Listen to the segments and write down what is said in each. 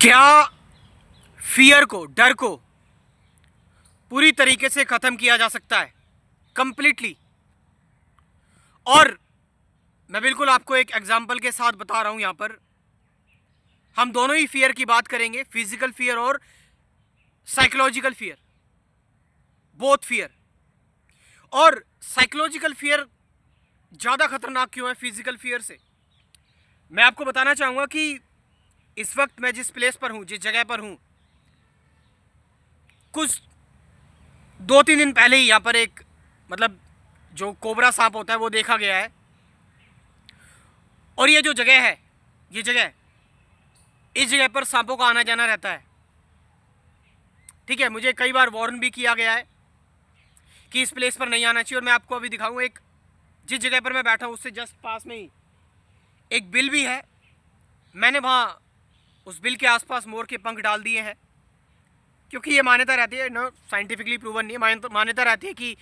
क्या फियर को, डर को पूरी तरीके से खत्म किया जा सकता है, कंप्लीटली? और मैं बिल्कुल आपको एक एग्जांपल के साथ बता रहा हूं। यहां पर हम दोनों ही फियर की बात करेंगे, फिजिकल फियर और साइकोलॉजिकल फियर, बोथ फियर। और साइकोलॉजिकल फियर ज्यादा खतरनाक क्यों है फिजिकल फियर से, मैं आपको बताना चाहूंगा कि इस वक्त मैं जिस प्लेस पर हूं, जिस जगह पर हूं, कुछ 2-3 दिन पहले ही यहां पर एक मतलब जो कोबरा सांप होता है वो देखा गया है। और ये जो जगह है, ये जगह, इस जगह पर सांपों का आना जाना रहता है। ठीक है, मुझे कई बार वार्न भी किया गया है कि इस प्लेस पर नहीं आना चाहिए। और मैं आपको अभी दिखाऊंगा, एक जिस जगह पर मैं बैठा हूँ उससे जस्ट पास में ही एक बिल भी है। मैंने वहाँ उस बिल के आसपास मोर के पंख डाल दिए हैं, क्योंकि ये मान्यता रहती है, नो साइंटिफिकली प्रूवन नहीं है, मान्यता रहती है कि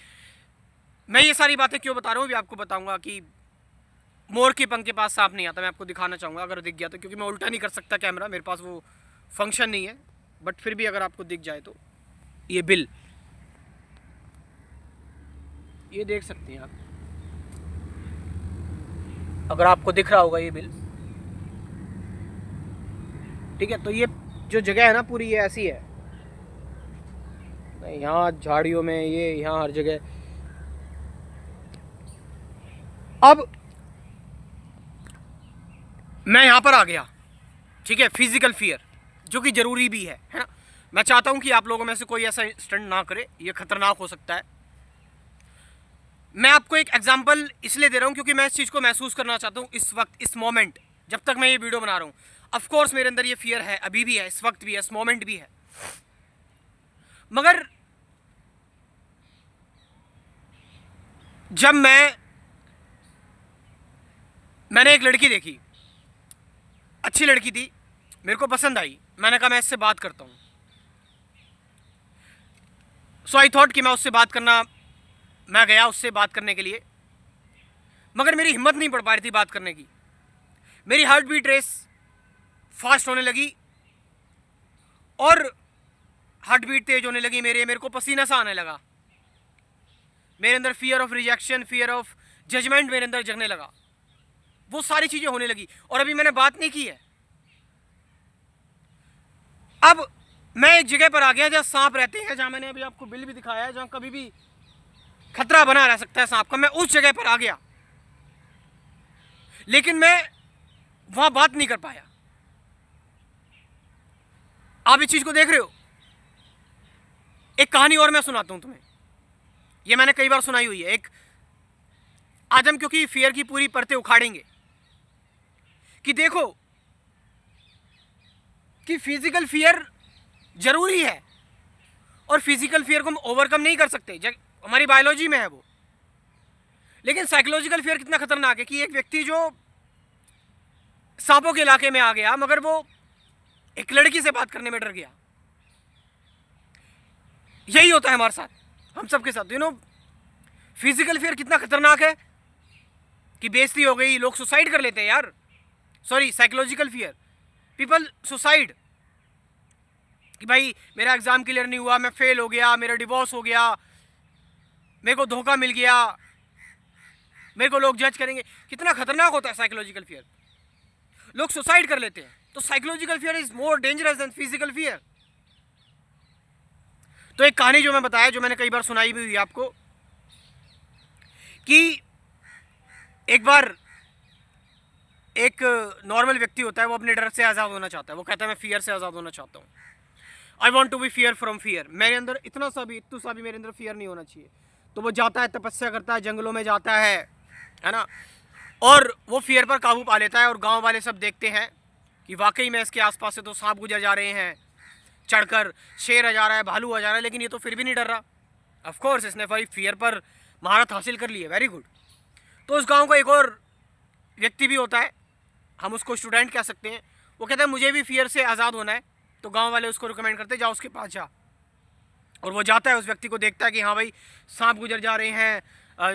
मैं ये सारी बातें क्यों बता रहा हूँ भी आपको बताऊंगा कि मोर के पंख के पास सांप नहीं आता। मैं आपको दिखाना चाहूँगा अगर दिख गया तो, क्योंकि मैं उल्टा नहीं कर सकता कैमरा, मेरे पास वो फंक्शन नहीं है। बट फिर भी अगर आपको दिख जाए तो ये बिल, ये देख सकते हैं आप, अगर आपको दिख रहा होगा ये बिल। ठीक है, तो ये जो जगह है ना पूरी, ये ऐसी है, यहाँ झाड़ियों में, ये यहाँ हर जगह। अब मैं यहाँ पर आ गया, ठीक है, फिजिकल फियर जो कि जरूरी भी है ना। मैं चाहता हूँ कि आप लोगों में से कोई ऐसा स्टंट ना करे, ये खतरनाक हो सकता है। मैं आपको एक एग्जांपल इसलिए दे रहा हूँ क्योंकि मैं इस चीज़ को महसूस करना चाहता हूँ इस वक्त, इस मोमेंट, जब तक मैं ये वीडियो बना रहा हूँ। ऑफ कोर्स मेरे अंदर ये फियर है, अभी भी है, इस वक्त भी है, इस मोमेंट भी है। मगर जब मैंने एक लड़की देखी, अच्छी लड़की थी, मेरे को पसंद आई, मैंने कहा मैं इससे बात करता हूँ। सो आई थॉट कि मैं उससे बात करना, मैं गया उससे बात करने के लिए, मगर मेरी हिम्मत नहीं पड़ पा रही थी बात करने की। मेरी हार्ट बीट रेस फास्ट होने लगी और हार्ट बीट तेज होने लगी, मेरे को पसीना सा आने लगा, मेरे अंदर fear of rejection, fear of judgement मेरे अंदर जगने लगा, वो सारी चीजें होने लगी। और अभी मैंने बात नहीं की है। अब मैं एक जगह पर आ गया जहाँ सांप रहते हैं, जहाँ मैंने अभी आपको बिल भी दिखाया है, जहाँ कभी भी खतरा बना रह सकता है सांप का। मैं उस जगह पर आ गया, लेकिन मैं वहां बात नहीं कर पाया। आप इस चीज को देख रहे हो। एक कहानी और मैं सुनाता हूं तुम्हें, ये मैंने कई बार सुनाई हुई है। एक, आज हम क्योंकि फियर की पूरी परतें उखाड़ेंगे कि देखो कि फिजिकल फियर जरूरी है और फिजिकल फियर को हम ओवरकम नहीं कर सकते, हमारी बायोलॉजी में है वो। लेकिन साइकोलॉजिकल फियर कितना खतरनाक है कि एक व्यक्ति जो सांपों के इलाके में आ गया, मगर वो एक लड़की से बात करने में डर गया। यही होता है हमारे साथ, हम सबके साथ। यू नो, फिजिकल फियर कितना खतरनाक है कि बेइज्जती हो गई, लोग सुसाइड कर लेते हैं यार। Sorry, psychological fear, people suicide, कि भाई मेरा एग्जाम क्लियर नहीं हुआ, मैं फेल हो गया, मेरा डिवोर्स हो गया, मेरे को धोखा मिल गया, मेरे को लोग जज करेंगे। कितना खतरनाक होता है साइकोलॉजिकल फियर, लोग सुसाइड कर लेते हैं। तो psychological fear is more dangerous than physical fear. तो एक कहानी जो मैं बताया, जो मैंने कई बार सुनाई भी हुई आपको, कि एक बार एक नॉर्मल व्यक्ति होता है, वो अपने डर से आज़ाद होना चाहता है। वो कहता है मैं फियर से आज़ाद होना चाहता हूँ, I want to be fear from fear. मेरे अंदर इतना सा भी मेरे अंदर फियर नहीं होना चाहिए। तो वो जाता है, तपस्या करता है, जंगलों में जाता है ना, और वो फियर पर काबू पा लेता है। और गांव वाले सब देखते हैं कि वाकई में इसके आसपास से तो सांप गुजर जा रहे हैं, चढ़कर शेर आ जा रहा है, भालू आ जा रहा है, लेकिन ये तो फिर भी नहीं डर रहा। ऑफ कोर्स इसने भाई फियर पर महारत हासिल कर ली है, वेरी गुड। तो उस गांव का एक और व्यक्ति भी होता है, हम उसको स्टूडेंट कह सकते हैं। वो कहता है मुझे भी फियर से आज़ाद होना है। तो गांव वाले उसको रिकमेंड करते हैं जाओ उसके पास जा। और वो जाता है, उस व्यक्ति को देखता है कि हाँ भाई सांप गुजर जा रहे हैं,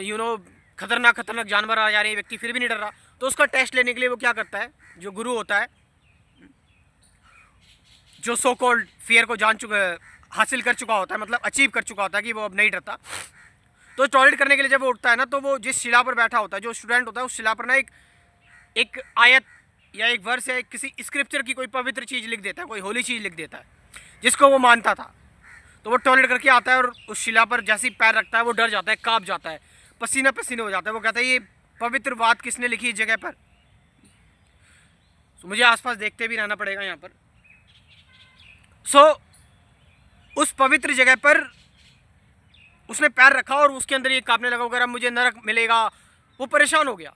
यू नो, खतरनाक जानवर आ जा रहे हैं, व्यक्ति फिर भी नहीं डर रहा। तो उसका टेस्ट लेने के लिए वो क्या करता है, जो गुरु होता है जो सो कॉल्ड फियर को हासिल कर चुका होता है, मतलब अचीव कर चुका होता है कि वो अब नहीं डरता, तो टॉयलेट करने के लिए जब वो उठता है ना, तो वो जिस शिला पर बैठा होता है, जो स्टूडेंट होता है, उस शिला पर ना एक आयत या एक वर्स या एक किसी स्क्रिप्चर की कोई पवित्र चीज़ लिख देता है, कोई होली चीज़ लिख देता है जिसको वो मानता था। तो वो टॉयलेट करके आता है और उस शिला पर जैसे ही पैर रखता है वो डर जाता है, काँप जाता है, पसीना पसीने हो जाता है। वो कहता है ये पवित्र बात किसने लिखी इस जगह पर। तो मुझे आसपास देखते भी रहना पड़ेगा यहाँ पर। उस पवित्र जगह पर उसने पैर रखा और उसके अंदर ये कांपने लगा, अगर मुझे नरक मिलेगा। वो परेशान हो गया।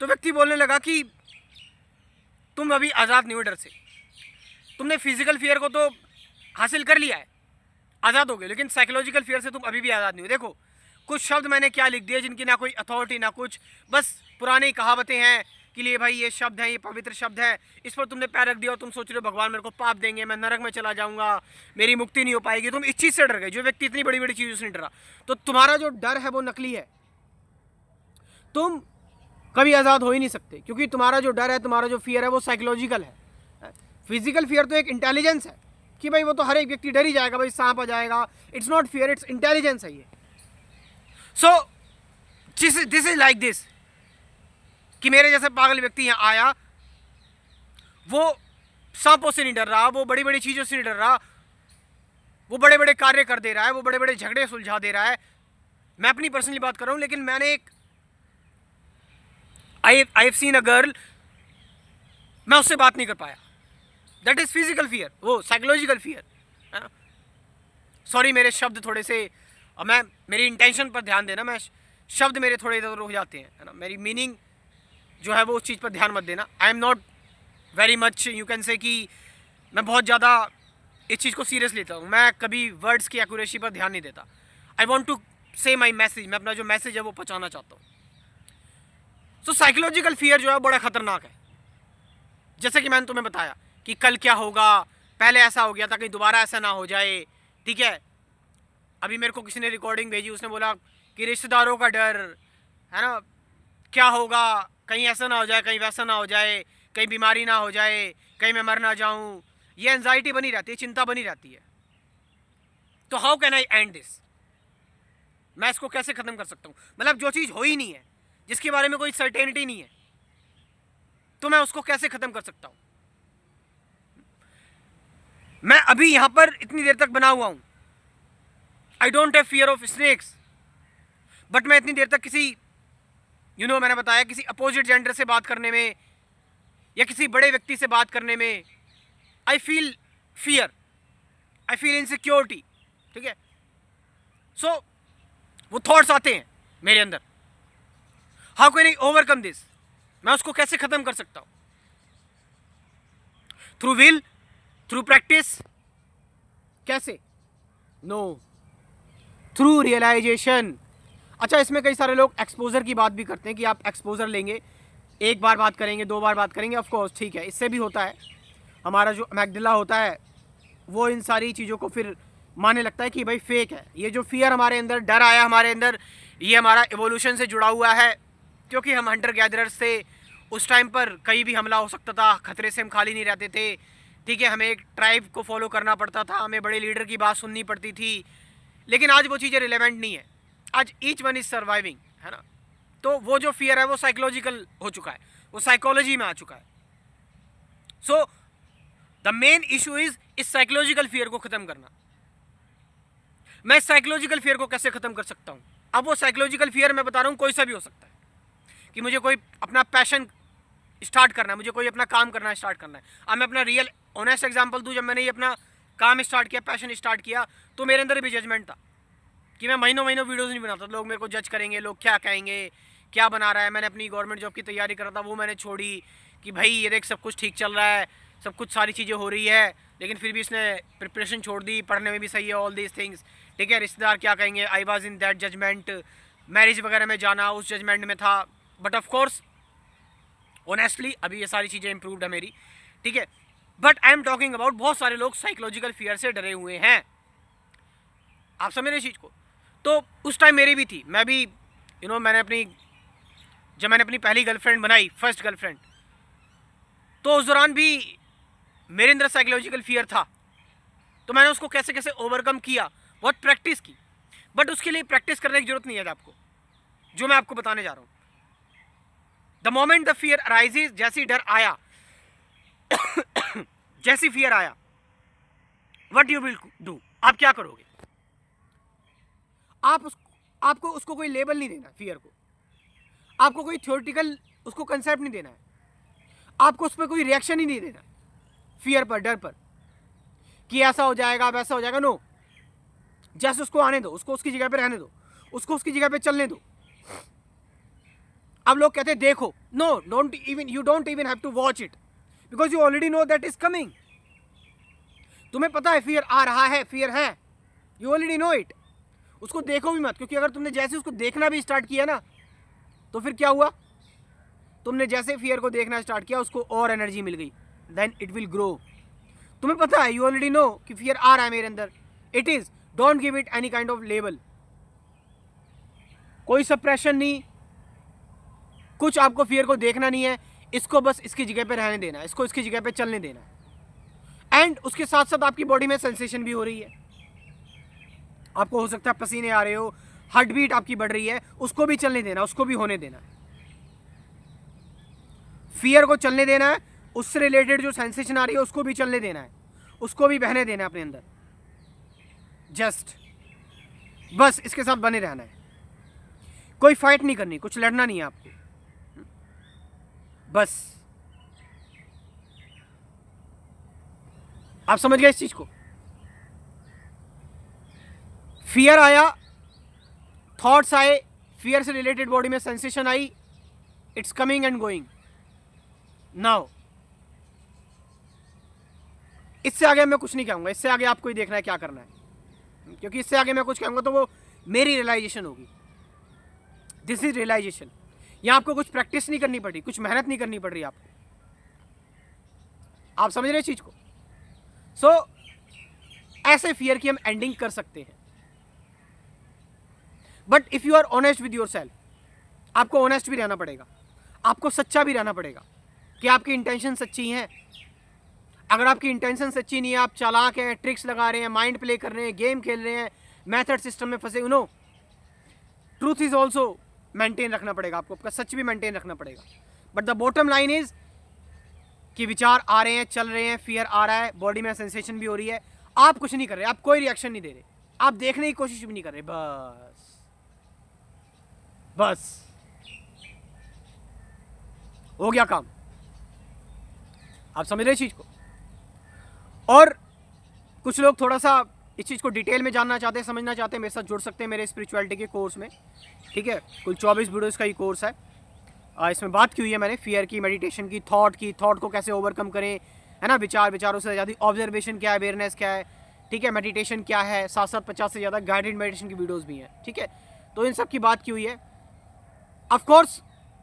तो व्यक्ति बोलने लगा कि तुम अभी आज़ाद नहीं हो डर से, तुमने फिजिकल फियर को तो हासिल कर लिया है, आज़ाद हो गए, लेकिन साइकोलॉजिकल फियर से तुम अभी भी आज़ाद नहीं हो। देखो कुछ शब्द मैंने क्या लिख दिए जिनकी ना कोई अथॉरिटी ना कुछ, बस पुरानी कहावतें हैं कि लिए भाई ये शब्द है, ये पवित्र शब्द है, इस पर तुमने पैर रख दिया और तुम सोच रहे हो भगवान मेरे को पाप देंगे, मैं नरक में चला जाऊंगा, मेरी मुक्ति नहीं हो पाएगी। तुम इस चीज़ से डर गए। जो व्यक्ति इतनी बड़ी बड़ी चीज़ों से नहीं डरा, तो तुम्हारा जो डर है वो नकली है। तुम कभी आज़ाद हो ही नहीं सकते, क्योंकि तुम्हारा जो डर है, तुम्हारा जो फियर है वो साइकोलॉजिकल है। फिजिकल फियर तो एक इंटेलिजेंस है कि भाई वो तो हर एक व्यक्ति डर ही जाएगा, भाई सांप आ जाएगा। It's not fear, it's intelligence है ये। So this is like this कि मेरे जैसे पागल व्यक्ति यहाँ आया, वो सांपों से नहीं डर रहा, वो बड़ी बड़ी चीज़ों से नहीं डर रहा, वो बड़े बड़े कार्य कर दे रहा है, वो बड़े बड़े झगड़े सुलझा दे रहा है। मैं अपनी पर्सनली बात कर रहा हूँ, लेकिन मैंने एक I have seen a girl, मैं उससे बात नहीं कर पाया। दैट इज फिजिकल फियर, वो साइकोलॉजिकल फियर है ना। सॉरी मेरे शब्द थोड़े से, मैं मेरी इंटेंशन पर ध्यान देना, मैं शब्द मेरे थोड़े इधर हो जाते हैं, है ना। मेरी मीनिंग जो है वो उस चीज़ पर ध्यान मत देना। I am not very much, you can say कि मैं बहुत ज़्यादा इस चीज़ को सीरियस लेता हूँ। मैं कभी वर्ड्स की एक्यूरेसी पर ध्यान नहीं देता। आई वॉन्ट टू से माई मैसेज, मैं अपना जो मैसेज है वो पहुँचाना चाहता हूँ। सो साइकोलॉजिकल फियर जो है बड़ा ख़तरनाक है। जैसे कि मैंने तुम्हें बताया कि कल क्या होगा, पहले ऐसा हो गया था, कहीं दोबारा ऐसा ना हो जाए, ठीक है। अभी मेरे को किसी ने रिकॉर्डिंग भेजी, उसने बोला कि रिश्तेदारों का डर है ना, क्या होगा, कहीं ऐसा ना हो जाए, कहीं वैसा ना हो जाए, कहीं बीमारी ना हो जाए, कहीं मैं मर ना जाऊं। ये एंजाइटी बनी रहती है, चिंता बनी रहती है। तो how can I and this, मैं इसको कैसे ख़त्म कर सकता हूँ। मतलब जो चीज़ हो ही नहीं है, जिसके बारे में कोई सर्टेनिटी नहीं है, तो मैं उसको कैसे ख़त्म कर सकता हूँ। मैं अभी यहाँ पर इतनी देर तक बना हुआ हूँ, I don't have fear of snakes, but मैं इतनी देर तक किसी मैंने बताया किसी अपोजिट जेंडर से बात करने में या किसी बड़े व्यक्ति से बात करने में I feel fear, I feel insecurity, ठीक है। सो वो थॉट्स आते हैं मेरे अंदर, how can I overcome this, मैं उसको कैसे ख़त्म कर सकता हूँ। थ्रू विल, थ्रू प्रैक्टिस, कैसे, नो, थ्रू रियलाइजेशन। अच्छा, इसमें कई सारे लोग एक्सपोजर की बात भी करते हैं कि आप एक्सपोजर लेंगे, एक बार बात करेंगे, 2 बार बात करेंगे, ऑफ कोर्स ठीक है, इससे भी होता है। हमारा जो मैगडिला होता है वो इन सारी चीज़ों को फिर मानने लगता है कि भाई फेक है। ये जो फियर हमारे अंदर, डर आया हमारे अंदर, ये हमारा एवोल्यूशन से जुड़ा हुआ है, क्योंकि हम हंटर गैदरर्स थे। उस टाइम पर कहीं भी हमला हो सकता था, खतरे से हम खाली नहीं रहते थे, ठीक है। हमें एक ट्राइब को फॉलो करना पड़ता था, हमें बड़े लीडर की बात सुननी पड़ती थी। लेकिन आज वो चीज़ें रिलेवेंट नहीं है, आज ईच वन इज सर्वाइविंग, है ना। तो वो जो फियर है वो साइकोलॉजिकल हो चुका है, वो साइकोलॉजी में आ चुका है। So the main issue is इस साइकोलॉजिकल फियर को ख़त्म करना। मैं साइकोलॉजिकल फियर को कैसे ख़त्म कर सकता हूँ। अब वो साइकोलॉजिकल फियर मैं बता रहा हूँ कोई सा भी हो सकता है, कि मुझे कोई अपना पैशन स्टार्ट करना है, मुझे कोई अपना काम करना स्टार्ट करना है। अब मैं अपना रियल ऑनेस्ट एग्जांपल दूं, जब मैंने ये अपना काम स्टार्ट किया, पैशन स्टार्ट किया, तो मेरे अंदर भी जजमेंट था कि मैं महीनों महीनों वीडियोस नहीं बनाता, लोग मेरे को जज करेंगे, लोग क्या कहेंगे, क्या बना रहा है। मैंने अपनी गवर्नमेंट जॉब की तैयारी कर रहा था, वो मैंने छोड़ी कि भाई ये देख सब कुछ ठीक चल रहा है, सब कुछ सारी चीज़ें हो रही है, लेकिन फिर भी इसने प्रिपरेशन छोड़ दी, पढ़ने में भी सही है, ऑल दीज थिंग्स, ठीक है। रिश्तेदार क्या कहेंगे, I was in that judgement. Marriage वगैरह में जाना उस जजमेंट में था, बट ऑफकोर्स ऑनेस्टली अभी ये सारी चीज़ें इंप्रूव्ड है मेरी, ठीक है। But I am talking about बहुत सारे लोग साइकोलॉजिकल फियर से डरे हुए हैं, आप समझ रहे चीज़ को। तो उस टाइम मेरी भी थी, मैं भी जब मैंने अपनी पहली गर्लफ्रेंड बनाई, फर्स्ट गर्लफ्रेंड, तो उस दौरान भी मेरे अंदर साइकोलॉजिकल फियर था, तो मैंने उसको कैसे कैसे ओवरकम किया, बहुत प्रैक्टिस की। बट उसके लिए प्रैक्टिस करने की जरूरत नहीं है आपको, जो मैं आपको बताने जा रहा हूं। The moment the fear arises, जैसी डर आया जैसी फियर आया, व्हाट यू विल डू, आप क्या करोगे? आपको उसको कोई लेबल नहीं देना, फियर को आपको कोई थ्योरेटिकल उसको कंसेप्ट नहीं देना है, आपको उस पर कोई रिएक्शन ही नहीं देना फियर पर, डर पर, कि ऐसा हो जाएगा वैसा हो जाएगा। नो, जैसे उसको आने दो, उसको उसकी जगह पे रहने दो, उसको उसकी जगह पे चलने दो। अब लोग कहते हैं देखो, no, don't even, you don't even have to watch it, because you already know that is coming. तुम्हें पता है फियर आ रहा है, फियर है, यू ऑलरेडी नो इट। उसको देखो भी मत, क्योंकि अगर तुमने जैसे उसको देखना भी स्टार्ट किया ना, तो फिर क्या हुआ, तुमने जैसे फियर को देखना स्टार्ट किया, उसको और एनर्जी मिल गई, देन इट विल ग्रो। तुम्हें पता है, यू ऑलरेडी नो कि फियर आ रहा है मेरे अंदर, it is, don't give it any kind of label, कोई सप्रेशन नहीं, कुछ आपको फियर को देखना नहीं है, इसको बस इसकी जगह पे रहने देना है, इसको इसकी जगह पे चलने देना है। एंड उसके साथ साथ आपकी बॉडी में सेंसेशन भी हो रही है, आपको हो सकता है पसीने आ रहे हो, हार्ट बीट आपकी बढ़ रही है, उसको भी चलने देना, उसको भी होने देना है। फियर को चलने देना है, उससे रिलेटेड जो सेंसेशन आ रही है उसको भी चलने देना है, उसको भी बहने देना है अपने अंदर। जस्ट बस इसके साथ बने रहना है, कोई फाइट नहीं करनी, कुछ लड़ना नहीं है आपको, बस। आप समझ गए इस चीज को? फियर आया, थॉट्स आए, फियर से रिलेटेड बॉडी में sensation I, it's coming and going. Now इससे आगे मैं कुछ नहीं कहूंगा, इससे आगे आपको ही देखना है क्या करना है, क्योंकि इससे आगे मैं कुछ कहूंगा तो वो मेरी रियलाइजेशन होगी। This is realisation. यहां आपको कुछ प्रैक्टिस नहीं करनी पड़ी, कुछ मेहनत नहीं करनी पड़ रही आपको। आप समझ रहे चीज को? सो ऐसे फियर की हम एंडिंग कर सकते हैं, but if you are honest with yourself, आपको ऑनेस्ट भी रहना पड़ेगा, आपको सच्चा भी रहना पड़ेगा कि आपकी इंटेंशन सच्ची हैं। अगर आपकी इंटेंशन सच्ची नहीं है, आप चालाक हैं, ट्रिक्स लगा रहे हैं, माइंड प्ले कर रहे हैं, गेम खेल रहे हैं, मेथड सिस्टम में फंसे, no, truth is also maintain रखना पड़ेगा, आपको आपका सच भी मेंटेन रखना पड़ेगा। But the bottom line is कि विचार आ रहे हैं, चल रहे हैं, फियर आ रहा है, बॉडी में सेंसेशन भी हो रही है, आप कुछ नहीं कर रहे, आप कोई रिएक्शन नहीं दे रहे, आप देखने की कोशिश भी नहीं कर रहे, बस बस हो गया काम। आप समझ रहे चीज को? और कुछ लोग थोड़ा सा इस चीज़ को डिटेल में जानना चाहते हैं, समझना चाहते हैं, मेरे साथ जुड़ सकते हैं मेरे स्पिरिचुअलिटी के कोर्स में, ठीक है? कुल 24 वीडियोस का ही कोर्स है। इसमें बात की हुई है मैंने फियर की, मेडिटेशन की, थॉट को कैसे ओवरकम करें, है ना, विचारों से ज़्यादा ऑब्जर्वेशन क्या है, अवेयरनेस क्या है, ठीक है, मेडिटेशन क्या है, 750 से ज़्यादा गाइडेड मेडिटेशन की वीडियोज़ भी हैं, ठीक है? तो इन सब की बात की हुई है। ऑफकोर्स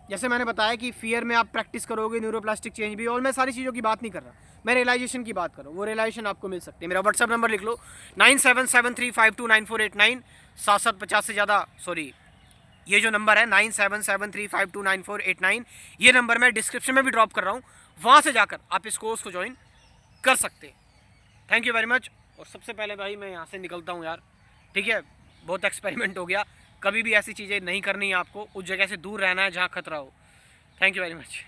जैसे मैंने बताया कि फियर में आप प्रैक्टिस करोगे, न्यूरोप्लास्टिक चेंज भी, और मैं सारी चीज़ों की बात नहीं कर रहा, मैं रियलाइजेशन की बात करूँ, वो रियलाइजेशन आपको मिल सकती है। मेरा व्हाट्सअप नंबर लिख लो 9773529489, 750 से ज़्यादा, सॉरी ये जो नंबर है 9773529489, ये नंबर मैं डिस्क्रिप्शन में भी ड्रॉप कर रहा हूँ, वहाँ से जाकर आप इस कोर्स को ज्वाइन कर सकते हैं। Thank you very much. और सबसे पहले भाई मैं यहाँ से निकलता हूँ यार, ठीक है? बहुत एक्सपेरिमेंट हो गया, कभी भी ऐसी चीज़ें नहीं करनी है आपको, उस जगह से दूर रहना है जहाँ खतरा हो। Thank you very much.